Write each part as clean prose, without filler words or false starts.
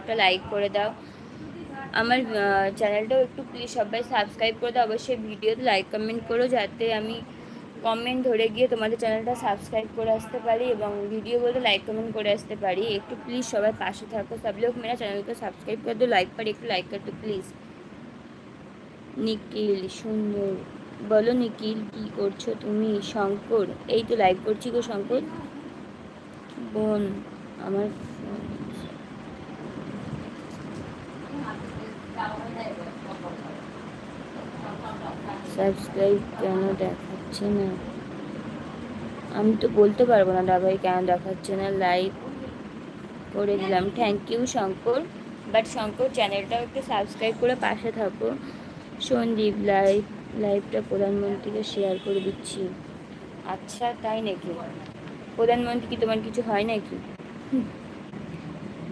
একটা লাইক করে দাও, আমার চ্যানেলটাও একটু প্লিজ সবাই সাবস্ক্রাইব করে দাও। অবশ্যই ভিডিওতে লাইক কমেন্ট করো, যাতে আমি কমেন্ট ধরে গিয়ে তোমাদের চ্যানেলটা সাবস্ক্রাইব করে আসতে পারি এবং ভিডিও বলতে লাইক কমেंट করে আসতে পারি। একটু প্লিজ সবাই পাশে থাকো। সব লোক मेरा चैनल को सब्सक्राइब कर दो, लाइक पर একটু লাইক कर दो প্লিজ। নিখিল সুন্দর, বলো নিখিল কি করছো তুমি? শঙ্কর, এই তো লাইভ করছি গো শঙ্কর বোন। আমার সাবস্ক্রাইব কেন দেখাচ্ছে না? আমি তো বলতে পারবো না দাদাভাই কেন দেখাচ্ছে না। লাইভ করে দিলাম, thank you Shankar. But Shankar চ্যানেলটাও একটু সাবস্ক্রাইব করে পাশে থাকো। সন্দীপ লাইভটা প্রধানমন্ত্রীকে শেয়ার করে দিচ্ছি। আচ্ছা তাই নাকি? প্রধানমন্ত্রী কি তোমার কিছু হয় নাকি?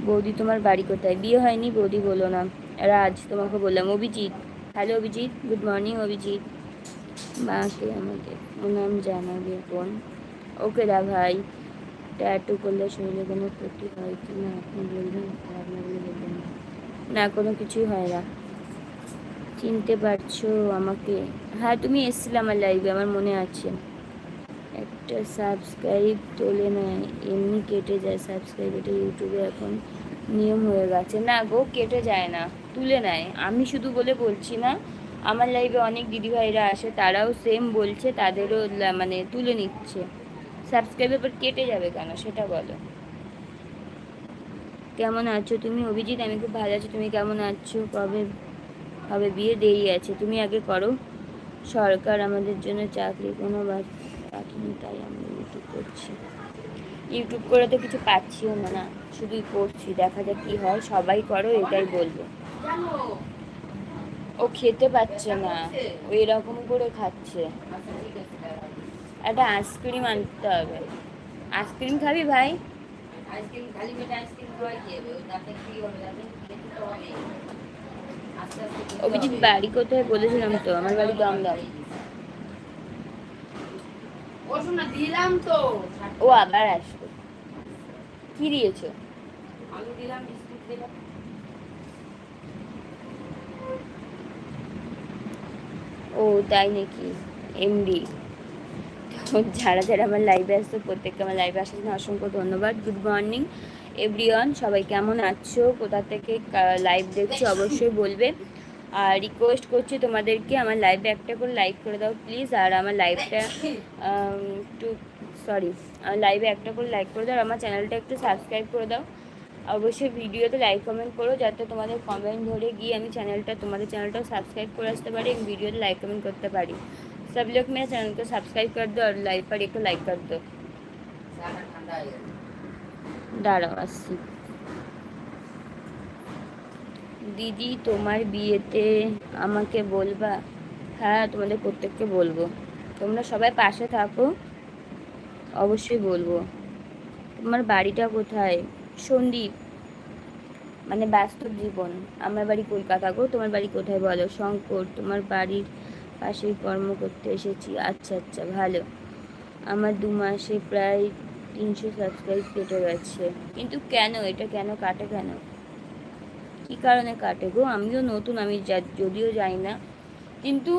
বৌদি তোমার বাড়ি কোথায়? বিয়ে হয়নি বৌদি বলো না। রাজ তোমাকে বললাম। Abhijit, hello Abhijit, good morning Abhijit. মাকে আমাকে নাম জানাবে বোন। ওকে দা ভাই। ট্যাটু করলে শরীরে কোনো ক্ষতি হয় কি না আপনি বলবেন, খারাপ লাগলে বলবেন না। না কোনো কিছুই হয় না। চিনতে পারছো আমাকে? হ্যাঁ তুমি এসেছিলে আমার লাইভে, আমার মনে আছে। একটা সাবস্ক্রাইব তোলে না, এমনি কেটে যায় সাবস্ক্রাইব, এটা ইউটিউবে এখন নিয়ম হয়ে গেছে। না গো কেটে যায় না, তুলে নেয়। আমি শুধু বলে বলছি না, আমার লাইভে অনেক দিদিভাইরা আসে, তারাও সেম বলছে, তাদেরও মানে তুলে নিচ্ছে। সাবস্ক্রাইবের পর কেটে যাবে কেন সেটা বলো। কেমন আছো তুমি? অভিজিৎ আমি খুব ভালো আছি, তুমি কেমন আছো? কবে হবে বিয়ে? দেরি আছে, তুমি আগে করো। সরকার আমাদের জন্য চাকরি কোনো পাঠিনি, তাই আমি ইউটিউব করছি। ইউটিউব করে তো কিছু পাচ্ছিও না, না শুধুই করছি, দেখা যাক কি হয়। সবাই করো এটাই বলবো। ও খেতে পাচ্ছে না, ও এরকম করে খাচ্ছে। একটা আইসক্রিম আনতে হবে। আইসক্রিম খাবি ভাই? আইসক্রিম খালি পেটে আইসক্রিম খাওয়াই কি হবে? তাতে কি হবে? তাতে খেতে তো হবে। অভিজিৎ বাড়ি কোথায় বলেছিলাম তো, আমার বাড়ি দমদম। দিলাম তো। ও আবার আসবে। কি দিয়েছো? আমি দিলাম বিস্কুট দিলাম। ও তাই নাকি? এমডি। যারা যারা আমার লাইভে আসছো প্রত্যেককে আমার লাইভে আসার জন্য অসংখ্য ধন্যবাদ। গুড মর্নিং এভরিওয়ান, সবাই কেমন আছো, কোথা থেকে লাইভ দেখছো অবশ্যই বলবে। আর রিকোয়েস্ট করছি তোমাদেরকে, আমার লাইভে একটা করে লাইক করে দাও প্লিজ। আর আমার লাইভটা একটু সরি, আমার লাইভে একটা করে লাইক করে দাও, আর আমার চ্যানেলটা একটু সাবস্ক্রাইব করে দাও। অবশ্যই ভিডিওতে লাইক কমেন্ট করো, যাতে তোমাদের কমেন্ট ধরে গিয়ে আমি তোমাদের চ্যানেলটাও সাবস্ক্রাইব করে আসতে পারি এবং ভিডিওতে লাইক কमेंट করতে পারি। सब लोग मेरे चैनल को सब्सक्राइब कर दो और लाइक पर एक लाइक कर दो। দাঁড়াও আসছি। দিদি তোমার বিয়েতে আমাকে বলবা? হ্যাঁ তোমাদের প্রত্যেককে বলবো, তোমরা সবাই পাশে থাকো, অবশ্যই বলবো। তোমার বাড়িটা কোথায়? সন্দীপ, মানে বাস্তব জীবন। আমার বাড়ি কলকাতা গো, তোমার বাড়ি কোথায় বলো? শঙ্কর, তোমার বাড়ির পাশেই কর্ম করতে এসেছি। আচ্ছা আচ্ছা ভালো। আমার 2 মাসে প্রায় 300 সাবস্ক্রাইব কেটে গেছে। কিন্তু কেন এটা কেন কাটে কেন? কি কারণে কাটে গো? আমিও নতুন, আমি যদিও জানি না, কিন্তু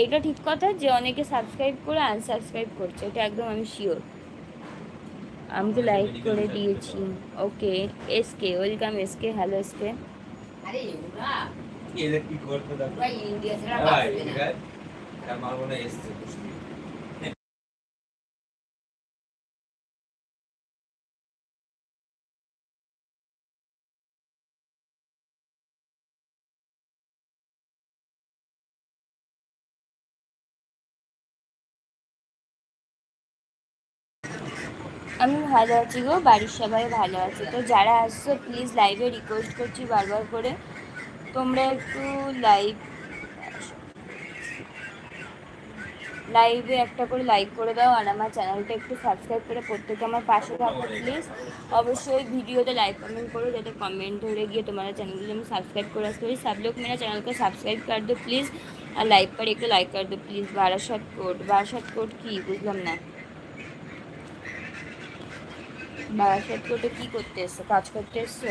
এটা ঠিক কথা যে অনেকে সাবস্ক্রাইব করে আনসাবস্ক্রাইব করছে, এটা একদম আমি শিওর। আমি তো লাইক করে দিয়েছি। Okay SK, welcome SK. Hello SK. আরে ওরা এলে কি করতে দাও ভাই, ইন্ডিয়া ছাড়া বাঁচবে না। আমার মনে এসছে খুশি। আমি ভালো আছি গো, বাড়ির সবাই ভালো আছে। তো যারা আসছো প্লিজ লাইভে রিকোয়েস্ট করছি বারবার করে, তোমরা একটু লাইভে একটা করে লাইক করে দাও, আর আমার চ্যানেলটা একটু সাবস্ক্রাইব করে প্রত্যেকে আমার পাশে থাকো প্লিজ। অবশ্যই ভিডিওতে লাইক কमेंट করো, যাতে কমেंट ধরে গিয়ে तुम्हारा चैनल को मैं सब्सक्राइब कर सकती हूँ। सब लोग मेरा चैनल को सब्सक्राइब कर दो प्लीज़, और लाइक पर एक लाइक कर दो प्लीज़। বারাসাত কোড কি বুঝলাম না। বারাসাত কোডে কি করতে এসছো? কাজ করতে এসছো?